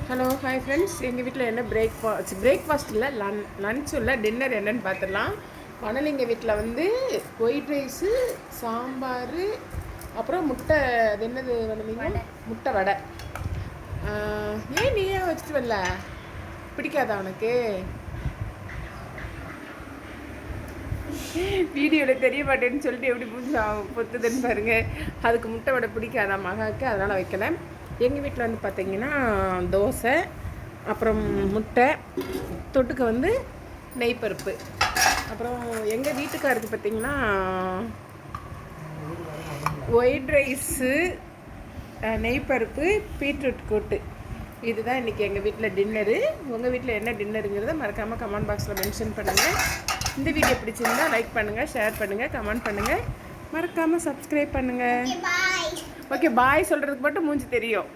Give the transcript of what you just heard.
Hello hi friends, எங்கள் வீட்டில் என்ன பிரேக்ஃபாஸ்ட் இல்லை, லன்ச் இல்லை, டின்னர் என்னன்னு பார்த்துடலாம். மணலிங்க வீட்டில் வந்து ஒயிட் ரைஸு, சாம்பார், அப்புறம் முட்டை. அது என்னது வணலிங்க? முட்டை வடை. ஏன் நீயே வச்சுட்டு வரல? பிடிக்காதா உனக்கு? வீடியோவில் தெரிய மாட்டேன்னு சொல்லிட்டு எப்படி பொத்துதுன்னு பாருங்கள். அதுக்கு முட்டை வடை பிடிக்காதா மகாவுக்கு, அதனால் வைக்கலை. எங்கள் வீட்டில் வந்து பார்த்திங்கன்னா தோசை, அப்புறம் முட்டை, தொட்டுக்க வந்து நெய் பருப்பு. அப்புறம் எங்கள் வீட்டுக்காருக்கு பார்த்திங்கன்னா ஒயிட் ரைஸு, நெய் பருப்பு, பீட்ரூட் கூட்டு. இதுதான் இன்றைக்கி எங்கள் வீட்டில் டின்னரு. உங்கள் வீட்டில் என்ன டின்னருங்கிறத மறக்காமல் கமெண்ட் பாக்ஸில் மென்ஷன் பண்ணுங்கள். இந்த வீடியோ பிடிச்சிருந்தால் லைக் பண்ணுங்கள், ஷேர் பண்ணுங்கள், கமெண்ட் பண்ணுங்கள், மறக்காமல் சப்ஸ்கிரைப் பண்ணுங்கள். ஓகே, பாய் சொல்கிறதுக்கு மட்டும் மூஞ்சி தெரியும்.